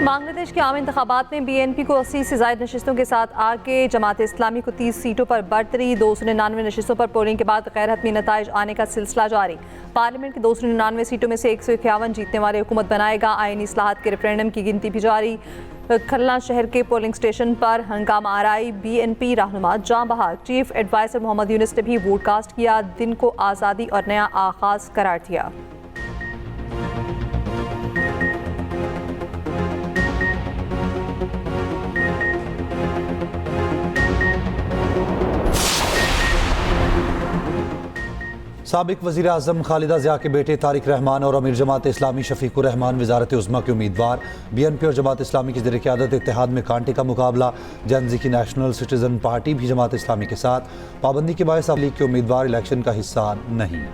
बांग्लादेश के आम इंतखाबात में BNP को 80 से ज़ायद नशिस्तों के साथ आगे जमात इस्लामी को 30 सीटों पर बढ़तरी। 299 नशिस्तों पर पोलिंग के बाद गैर हतमी नताइज आने का सिलसिला जारी। पार्लियामेंट की 299 सीटों में से 151 जीतने वाले हुकूमत बनाएगा। आईनी इस्लाहात के रेफरेंडम की गिनती भी जारी। खल्ला शहर के पोलिंग स्टेशन पर हंगामा आराई। BNP रहनुमा जां बहार चीफ एडवाइजर मोहम्मद यूनिस ने भी वोटकास्ट किया। दिन को आज़ादी और नया आगाज करार दिया। साबिक वज़ीर आज़म खालिदा ज़िया के बेटे तारिक रहमान और अमीर जमात इस्लामी शफीकुर रहमान वज़ारत उज़्मा के उम्मीदवार। BNP और जमात इस्लामी की ज़ेर क़यादत इत्तेहाद में कांटे का मुकाबला। जनज़ी की नेशनल सिटीज़न पार्टी भी जमात इस्लामी के साथ। पाबंदी के बायस लीग के उम्मीदवार इलेक्शन का हिस्सा नहीं।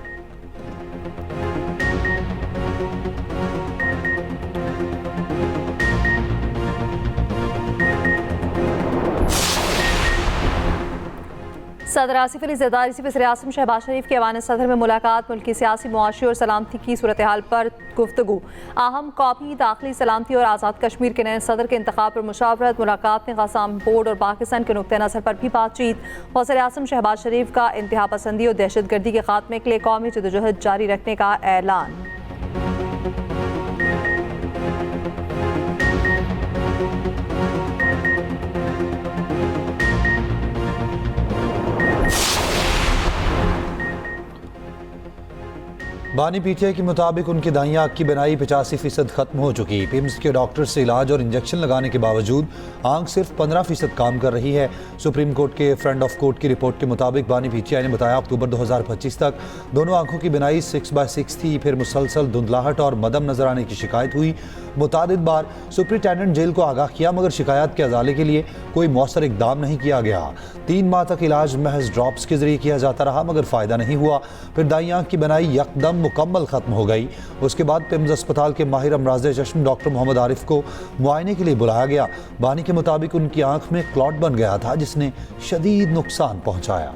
सदर आसिफ अली ज़रदारी से वज़ीर आज़म शहबाज शरीफ की ऐवान सदर में मुलाकात। मुल्की सियासी, मुआशी और सलामती की सूरत हाल पर गुफ्तगू। अहम कौमी दाखिली सलामती और आज़ाद कश्मीर के नए सदर के इंतखाब पर मुशावरत। मुलाकात में क़साम बोर्ड और पाकिस्तान के नुक्ते नज़र पर भी बातचीत। वज़ीर आज़म शहबाज शरीफ का इंतहा पसंदी और दहशत गर्दी के खात्मे के लिए कौमी जदोजहद जारी रखने का ऐलान। बानी PTI के मुताबिक उनकी दाईं आँख की बिनाई 85% खत्म हो चुकी। पिम्स के डॉक्टर से इलाज और इंजेक्शन लगाने के बावजूद आँख सिर्फ 15% काम कर रही है। सुप्रीम कोर्ट के फ्रेंड ऑफ कोर्ट की रिपोर्ट के मुताबिक बानी PTI ने बताया अक्टूबर 2025 तक दोनों आँखों की बिनाई 6/6 थी। फिर मुसलसल धुंधलाहट और मदम नजर आने की शिकायत हुई। मुतादिद बार सुप्रिटेंडेंट जेल को आगाह किया मगर शिकायत के अजाले के लिए कोई मौसर इकदाम नहीं किया गया। 3 माह तक इलाज महज ड्रॉप्स के जरिए किया जाता रहा मगर फ़ायदा नहीं हुआ। फिर दाईं आँख की बिनाई यकदम मुकम्मल ख़त्म हो गई। उसके बाद पिम्स अस्पताल के माहिर अमराज़ चश्म डॉक्टर मोहम्मद आरिफ को मुआयने के लिए बुलाया गया। बानी के मुताबिक उनकी आँख में क्लॉट बन गया था जिसने शदीद नुकसान पहुँचाया।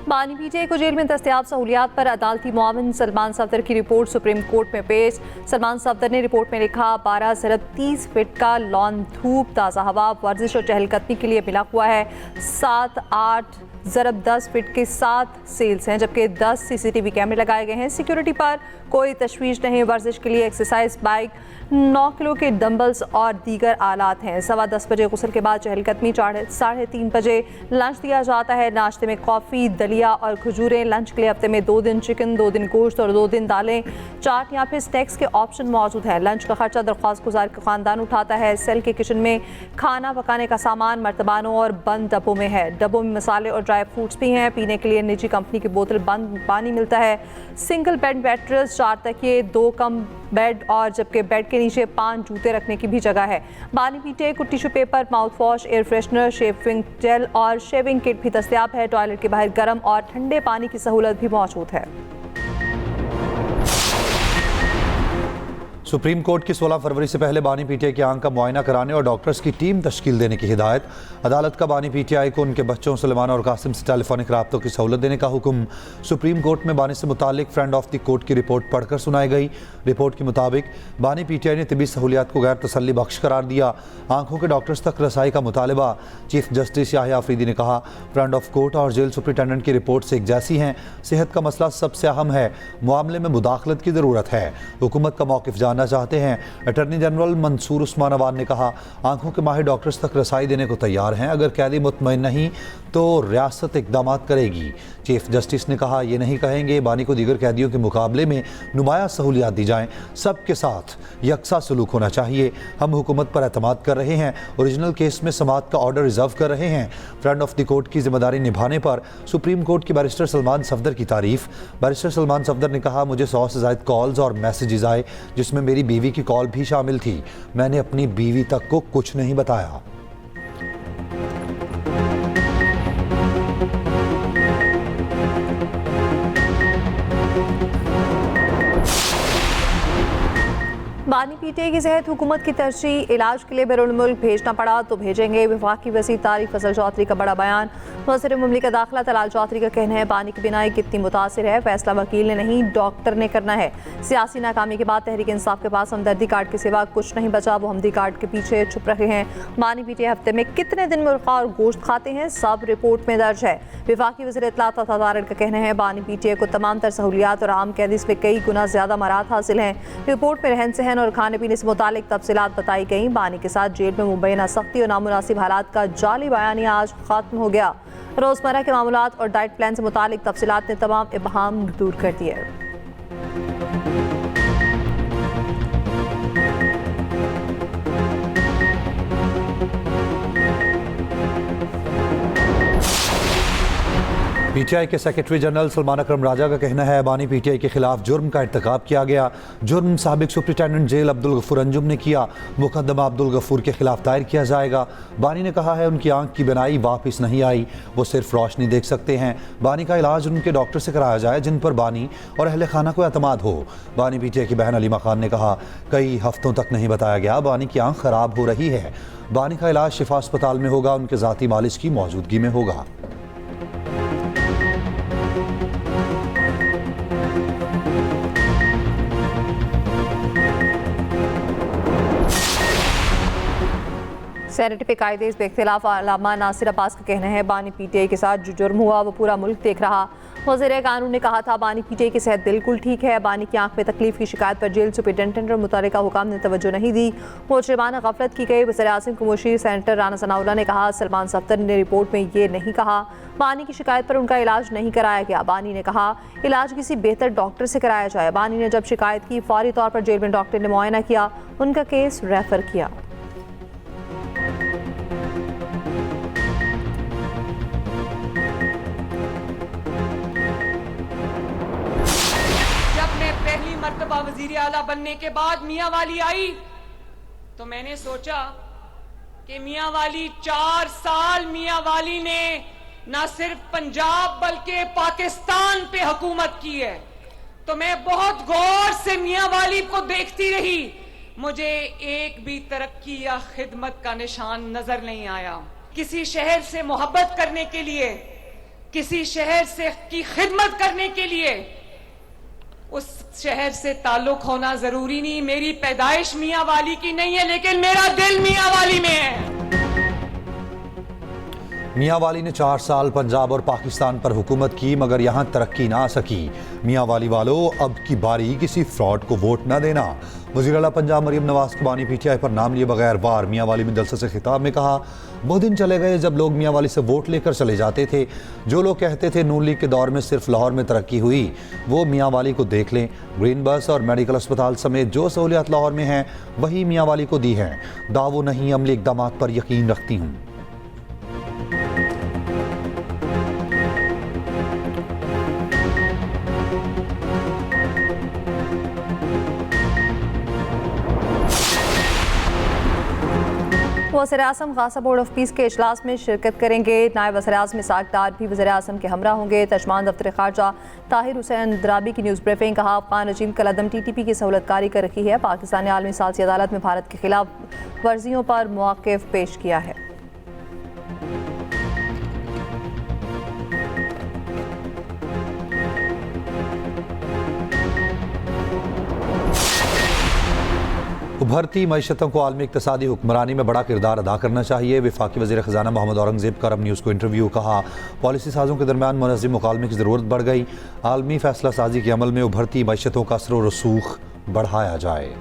बानी PTI को जेल में दस्तयाब सहूलियात पर अदालती मुआविन सलमान सफदर की रिपोर्ट सुप्रीम कोर्ट में पेश। सलमान सफदर ने रिपोर्ट में लिखा 12 ज़रब 30 फीट का लॉन, धूप, ताज़ा हवा, वर्जिश और चहलकदमी के लिए मिला हुआ है। 7-8 ज़रब 10 फीट के 7 सेल्स हैं जबकि 10 CCTV कैमरे लगाए गए हैं। सिक्योरिटी पर कोई तशवीश नहीं। वर्जिश के लिए एक्सरसाइज बाइक, 9 किलो के डंबल्स और दीगर आलात हैं। 10:15 बजे गुस्ल के बाद चहलकदमी, 3:30 बजे लंच दिया जाता है। नाश्ते में कॉफ़ी, दलिया और खजूरें। लंच के लिए हफ्ते में 2 दिन चिकन, 2 दिन गोश्त और 2 दिन दालें। चाट या फिर स्नैक्स के ऑप्शन मौजूद है। लंच का खर्चा दरख्वास्त गुजार का खानदान उठाता है। सेल के किचन में खाना पकाने का सामान मर्तबानों और बंद डब्बों में है। डब्बों में मसाले और ड्राई फ्रूट्स भी हैं। पीने के लिए निजी कंपनी की बोतल बंद पानी मिलता है। सिंगल बेड मैट्रेस, 4 तकिए, 2 कम बेड और जबकि बेड के नीचे 5 जूते रखने की भी जगह है। बानी PTI को tissue paper, mouth wash, air freshener, shaving jail और शेविंग किट भी दस्तयाब है। टॉयलेट के बाहर गर्म और ठंडे पानी की सहूलत भी मौजूद है। सुप्रीम कोर्ट की 16 फरवरी से पहले बानी PTI की आंख का मुआयना कराने और डॉक्टर्स की टीम तश्कील देने की हिदायत। अदालत का बानी PTI को उनके बच्चों सुलेमान और कासिम से टेलीफोनिक राब्तों की सहूलत देने का हुक्म। सुप्रीम कोर्ट में बानी से मुतालिक फ्रेंड ऑफ द कोर्ट की रिपोर्ट पढ़कर सुनाई गई। रिपोर्ट के मुताबिक बानी PTI ने तिबी सहूलियात को गैर तसल्ली बख्श करार दिया। आंखों के डॉक्टर्स तक रसाई का मुतालबा। चीफ जस्टिस याहिया अफरीदी ने कहा फ्रेंड ऑफ कोर्ट और जेल सुप्रिटेंडेंट की रिपोर्ट से एक जैसी हैं। सेहत का मसला सबसे अहम है। मामले में मुदाखलत की ज़रूरत है। हुकूमत का मौक़िफ़ जानना चाहते हैं। अटॉर्नी जनरल मंसूर उस्मान अवान ने कहा आंखों के माहिर डॉक्टर्स तक रसाई देने को तैयार हैं। अगर कैदी मुतमईन नहीं तो रियासत इक़दाम करेगी। चीफ जस्टिस ने कहा ये नहीं कहेंगे बानी को दीगर कैदियों के मुकाबले में नुमाया सहूलियात दी जाएँ। सबके साथ यकसा सलूक होना चाहिए। हम हुकूमत पर एतमाद कर रहे हैं। ओरिजिनल केस में समाअत का ऑर्डर रिजर्व कर रहे हैं। फ्रेंड ऑफ द कोर्ट की जिम्मेदारी निभाने पर सुप्रीम कोर्ट की बैरिस्टर सलमान सफदर की तारीफ। बैरिस्टर सलमान सफदर ने कहा मुझे 100 से ज़ायद कॉल्स और मैसेजेस आए जिसमें मेरी बीवी की कॉल भी शामिल थी। मैंने अपनी बीवी तक को कुछ नहीं बताया। बानी पीटीआई की सेहत हुकूमत की तरजीह, इलाज के लिए बैरून मुल्क भेजना पड़ा तो भेजेंगे। वफाकी वज़ीर तारिक फजल चौधरी का बड़ा बयान। वज़ीर मुमलिकत दाखिला तलाल चौधरी का कहना है बानी की बीमारी कितनी मुतासिर है फैसला वकील ने नहीं डॉक्टर ने करना है। सियासी नाकामी के बाद तहरीक इंसाफ के पास हमदर्दी कार्ड के सिवा कुछ नहीं बचा, वो हमदर्दी कार्ड के पीछे छुप रहे हैं। बानी पीटीआई हफ्ते में कितने दिन मुर्गा और गोश्त खाते हैं सब रिपोर्ट में दर्ज है। वफाकी वज़ीर इत्तलात और तदारक का कहना है बानी पीटीआई को तमाम तर सहूलियात और आम कैदी में कई गुना ज्यादा मराहत हासिल हैं। रिपोर्ट में रहन सहन और खाने पीने से मुतालिक तफसीलात बताई गई। बानी के साथ जेल में मुबैना सख्ती और नामुनासिब हालात का जाली बयानिया आज खत्म हो गया। रोजमर्रा के मामूलात और डाइट प्लान से मुतालिक तफसीलात ने तमाम इबहाम दूर कर दिए। पीटीआई के सेक्रेटरी जनरल सलमान अकरम राजा का कहना है बानी पीटीआई के खिलाफ जुर्म का इर्तिकाब किया गया। जुर्म साबिक सुप्रिंटेंडेंट जेल अब्दुल गफूर अंजुम ने किया। मुकदमा अब्दुल गफूर के खिलाफ दायर किया जाएगा। बानी ने कहा है उनकी आंख की बीनाई वापस नहीं आई, वो सिर्फ रोशनी देख सकते हैं। बानी का इलाज उनके डॉक्टर से कराया जाए जिन पर बानी और अहले खाना को एतमाद हो। बानी पीटीआई की बहन अलीमा खान ने कहा कई हफ्तों तक नहीं बताया गया बानी की आंख खराब हो रही है। बानी का इलाज शिफा अस्पताल में होगा, उनके ज़ाती मालिश की मौजूदगी में होगा। सेनेट पे कायदे इस बेख्तिलाफ अल्लामा नासिर अब्बास का कहना है बानी पीटीआई के साथ जो जुर्म हुआ वो पूरा मुल्क देख रहा। वज़ीर कानून ने कहा था बानी पीटीआई की सेहत बिल्कुल ठीक है। बानी की आंख में तकलीफ की शिकायत पर जेल सुपरिटेंडेंट और मुतल्लिका हुकाम ने तवज्जो नहीं दी, मुजरिमाना गफलत की गई। वज़ीर आज़म को मुशीर सेनेटर राना सनाउल्लाह ने कहा सलमान सफ्दर ने रिपोर्ट में ये नहीं कहा बानी की शिकायत पर उनका इलाज नहीं कराया गया। बानी ने कहा इलाज किसी बेहतर डॉक्टर से कराया जाए। बानी ने जब शिकायत की फौरी तौर पर जेल में डॉक्टर ने मुआयना किया, उनका केस रेफर किया। पहली मर्तबा वजीर आला बनने के बाद मियां वाली आई तो मैंने सोचा कि मियां वाली 4 साल मियां वाली ने ना सिर्फ पंजाब बल्कि पाकिस्तान पे हुकूमत की है। तो मैं बहुत गौर से मियां वाली को देखती रही, मुझे एक भी तरक्की या खिदमत का निशान नजर नहीं आया। किसी शहर से मोहब्बत करने के लिए, किसी शहर से की खिदमत करने के लिए उस शहर से ताल्लुक होना जरूरी नहीं। मेरी पैदाइश मियां वाली की नहीं है लेकिन मेरा दिल मियां वाली में है। मियां वाली ने 4 साल पंजाब और पाकिस्तान पर हुकूमत की मगर यहां तरक्की ना सकी। मियां वाली वालों अब की बारी किसी फ्रॉड को वोट ना देना। वज़ीर आला पंजाब मरियम नवाज के बानी पीटीआई पर नाम लिए बगैर वार। मियां वाली में जलसे से खिताब में कहा वो दिन चले गए जब लोग मियां वाली से वोट लेकर चले जाते थे। जो लोग कहते थे नून लीग के दौर में सिर्फ लाहौर में तरक्की हुई वो मियां वाली को देख लें। ग्रीन बस और मेडिकल अस्पताल समेत जो सहूलियात लाहौर में हैं वही मियां वाली को दी हैं। दावो नहीं अमली इक़दाम पर यकीन रखती हूँ। वज़ीर आज़म गाज़ा बोर्ड ऑफ पीस के इजलास में शिरकत करेंगे। नायब वज़ीर आज़म इसाक डार भी वज़ीर आज़म के हमरा होंगे। तर्जमान दफ्तर ख़ारजा ताहिर हुसैन द्राबी की न्यूज़ ब्रीफिंग। कहा अफ़गान रजीम कलअदम TTP की सहूलतकारी कर रखी है। पाकिस्तान ने आलमी सालसी अदालत में भारत के खिलाफ वर्जियों पर मौक़िफ़ पेश किया है। उभरती मईशतों को आलमी इक़्तिसादी हुक्मरानी में बड़ा किरदार अदा करना चाहिए। वफाकी वज़ीर ख़ज़ाना मोहम्मद औरंगज़ेब का अरब न्यूज़ को इंटरव्यू। कहा पॉलिसी साजों के दरमियान मुनज़्ज़म मुकालमे की ज़रूरत बढ़ गई। आलमी फ़ैसला साजी के अमल में उभरती मईशतों का असर व रसूख बढ़ाया जाए।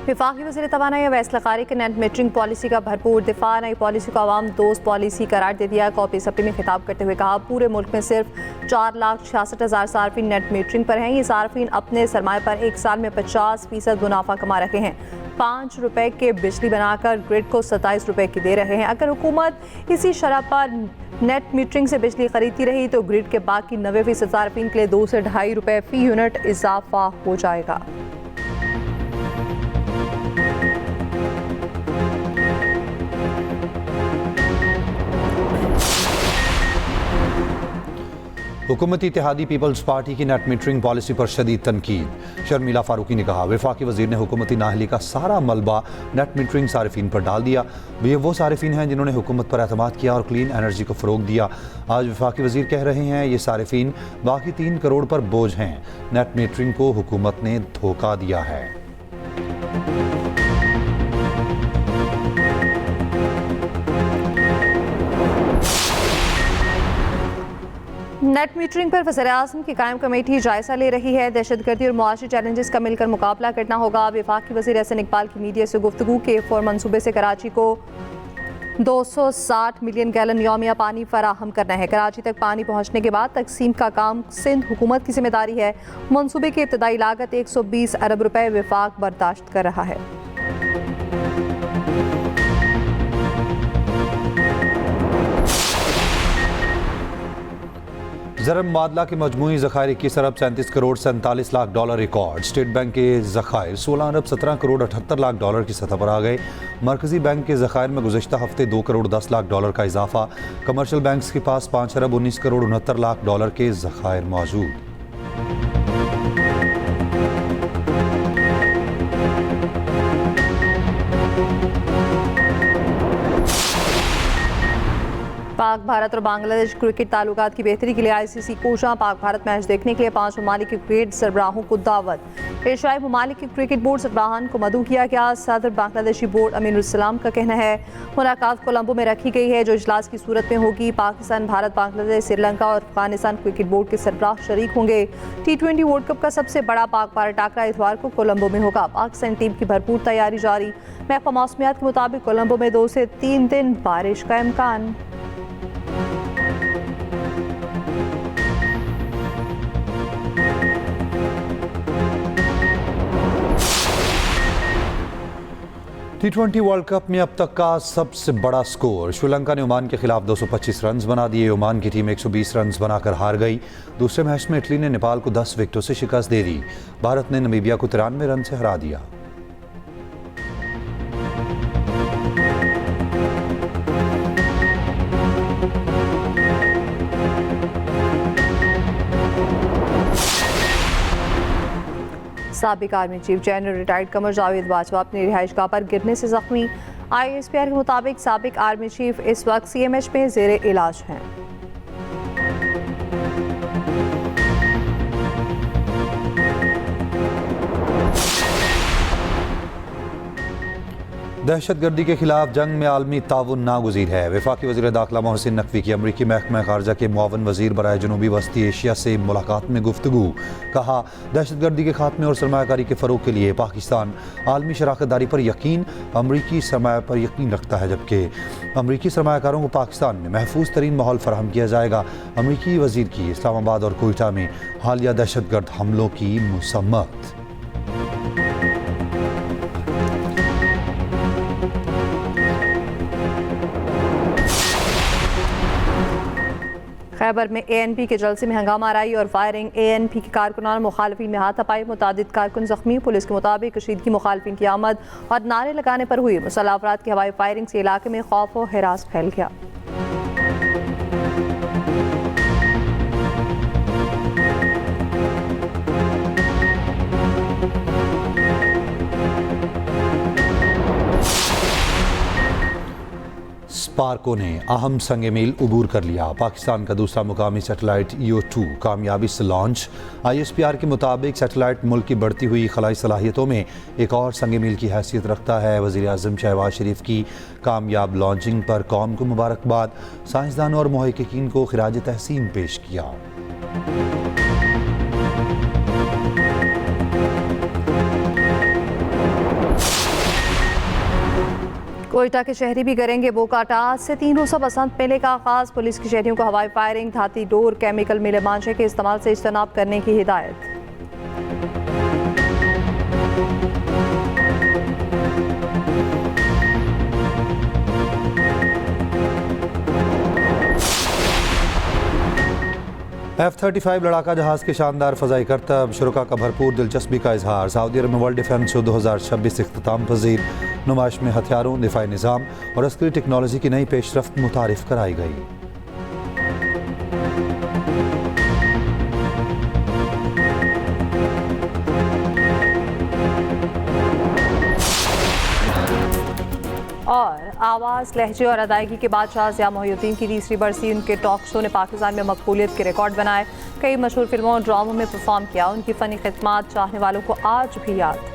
वफाकी वज़ीर तवानाई अवैस लक़ारी के नेट मीटरिंग पॉलिसी का भरपूर दिफा। नई पॉलिसी को आवाम दोस्त पॉलिसी करार दे दिया। कॉपी सप्ली में खिताब करते हुए कहा पूरे मुल्क में सिर्फ 4,66,000 सार्फिन नेट मीटरिंग पर हैं। ये सार्फिन अपने सरमाए पर एक साल में 50% मुनाफा कमा रहे हैं। 5 रुपए के बिजली बनाकर ग्रिड को 27 रुपए की दे रहे हैं। अगर हुकूमत इसी शरह पर नेट मीटरिंग से बिजली खरीदती रही तो ग्रिड के बाकी 90% सार्फिन के लिए 2 से 2.5 रुपए फी यूनिट इजाफा हो जाएगा। हुकूमती इत्तेहादी पीपल्स पार्टी की नेट मीटरिंग पॉलिसी पर शदीद तनकीद। शर्मिला फारूकी ने कहा, वफाकी वजीर ने हुकूमती नाहली का सारा मलबा नेट मीटरिंग सारिफीन पर डाल दिया। ये वो सारिफीन हैं जिन्होंने हुकूमत पर एतमाद किया और क्लीन एनर्जी को फ़रोग दिया। आज वफाकी वजीर कह रहे हैं ये सारिफीन बाकी 3 करोड़ पर बोझ हैं। नेट मीटरिंग को हुकूमत ने धोखा दिया है। नेट मीटरिंग पर वज़ीर-ए-आज़म की कायम कमेटी जायजा ले रही है। दहशतगर्दी और मुआशी चैलेंजेस का मिलकर मुकाबला करना होगा। वफाकी वज़ीर एहसन इकबाल की मीडिया से गुफ्तगू के फौर मनसूबे से कराची को 260 मिलियन गैलन यौमिया पानी फराहम करना है। कराची तक पानी पहुँचने के बाद तकसीम का काम सिंध हुकूमत की जिम्मेदारी है। मनसूबे की इब्तदाई लागत 120 अरब रुपए वफाक बर्दाश्त कर रहा है। ज़रब मुबादला के मजमूई ज़खायर 21 अरब 37 crore 47 lakh dollar record. State bank के ज़खायर 16 अरब 17 करोड़ 78 लाख डॉलर की सतह पर आ गए। मरकज़ी बैंक के ज़खायर में गुज़श्ता हफ्ते 2 करोड़ 10 लाख डॉलर का इजाफा। कमर्शियल बैंक्स के पास 5 अरब 19 करोड़ 69 लाख डॉलर के ज़खायर मौजूद। पाक भारत और बांग्लादेश क्रिकेट ताल्लुकात की बेहतरी के लिए ICC कोशा। पाक भारत मैच देखने के लिए 5 ममालिक के क्रिकेट सरबराहों को दावत। एशियाई ममालिक के क्रिकेट बोर्ड सरबराहान को मदऊ किया गया। सदर बांग्लादेशी बोर्ड अमीनुल इस्लाम का कहना है मुलाकात कोलंबो में रखी गई है जो इजलास की सूरत में होगी। पाकिस्तान, भारत, बांग्लादेश, श्रीलंका और अफगानिस्तान क्रिकेट बोर्ड के सरबराह शरीक होंगे। T20 वर्ल्ड कप का सबसे बड़ा पाक भारत टाकरा इतवार को कोलंबो में होगा। पाकिस्तान टीम की भरपूर तैयारी जारी। महकमा मौसमियात के मुताबिक कोलंबो में 2 से 3 दिन बारिश का इम्कान। T20 वर्ल्ड कप में अब तक का सबसे बड़ा स्कोर। श्रीलंका ने ओमान के खिलाफ 225 रन बना दिए। ओमान की टीम 120 रन बनाकर हार गई। दूसरे मैच में इटली ने नेपाल को 10 विकेटों से शिकस्त दे दी। भारत ने नमीबिया को 93 रन से हरा दिया। साबिक army chief general retired Qamar Javed Bajwa अपनी रिहाइशगाह पर गिरने से जख्मी। ISPR के मुताबिक साबिक आर्मी चीफ इस वक्त CMH में जेर इलाज हैं। दहशतगर्दी के खिलाफ जंग में आलमी ताउन नागुज़ीर है। वफाकी वज़ीर दाखिला मोहसिन नकवी की अमरीकी महकमा ख़ारजा के मुआवन वज़ीर बराए जनूबी वस्ती एशिया से मुलाकात में गुफ्तगू। कहा, दहशतगर्दी के खात्मे और सरमायाकारी के फ़रोग के लिए पाकिस्तान आलमी शराकतदारी पर यकीन, अमरीकी सरमाया पर यकीन रखता है, जबकि अमरीकी सरमायाकारों को पाकिस्तान में महफूज तरीन माहौल फराहम किया जाएगा। अमरीकी वज़ीर की इस्लामाबाद और कोयटा में हालिया दहशतगर्द हमलों की मसम्मत। खैबर में ANP के जलसे में हंगामा आराई और फायरिंग। ANP के कारकुनान मुखालफिन में हाथापाई, मुतादिद कारकुन जख्मी। पुलिस के मुताबिक कशीदगी मुखालफिन की आमद और नारे लगाने पर हुई। मुसल्लह अफराद की हवाई फायरिंग से इलाके में खौफ और हिरास फैल गया। स्पार्को ने अहम संग मील उबूर कर लिया। पाकिस्तान का दूसरा मुकामी सैटेलाइट EO2 कामयाबी से लॉन्च। ISPR के मुताबिक सैटेलाइट मुल्क की बढ़ती हुई खलाई सलाहियतों में एक और संग मील की हैसियत रखता है। वज़ीर आज़म शहबाज शरीफ की कामयाब लॉन्चिंग पर कौम को मुबारकबाद। साइंसदानों और मुहक्किकीन को खिराज तहसीन पेश किया। कोयटा के शहरी भी करेंगे बोकाटा। आज से 3 रोज़ा बसंत मेले का आगाज। पुलिस की शहरियों को हवाई फायरिंग, धाती डोर, केमिकल मिले मांझे के इस्तेमाल से इज्तनाब करने की हिदायत। F-35 लड़ाका जहाज के शानदार फ़ज़ाई करतब। शुरका का भरपूर दिलचस्पी का इजहार। सऊदी अरब में वर्ल्ड डिफेंस शो 2026 इख्तिताम पजीर। नुमाइश में हथियारों, दिफाई निज़ाम और अस्करी टेक्नोलॉजी की नई पेशरफ्त मुतारिफ कराई गई। आवाज़, लहजे और अदायगी के बादशाह ज़िया मोहिउद्दीन की तीसरी बरसी उनके टॉक शो ने पाकिस्तान में मकबूलियत के रिकॉर्ड बनाए। कई मशहूर फिल्मों और ड्रामों में परफॉर्म किया। उनकी फ़नी खिदमत चाहने वालों को आज भी याद।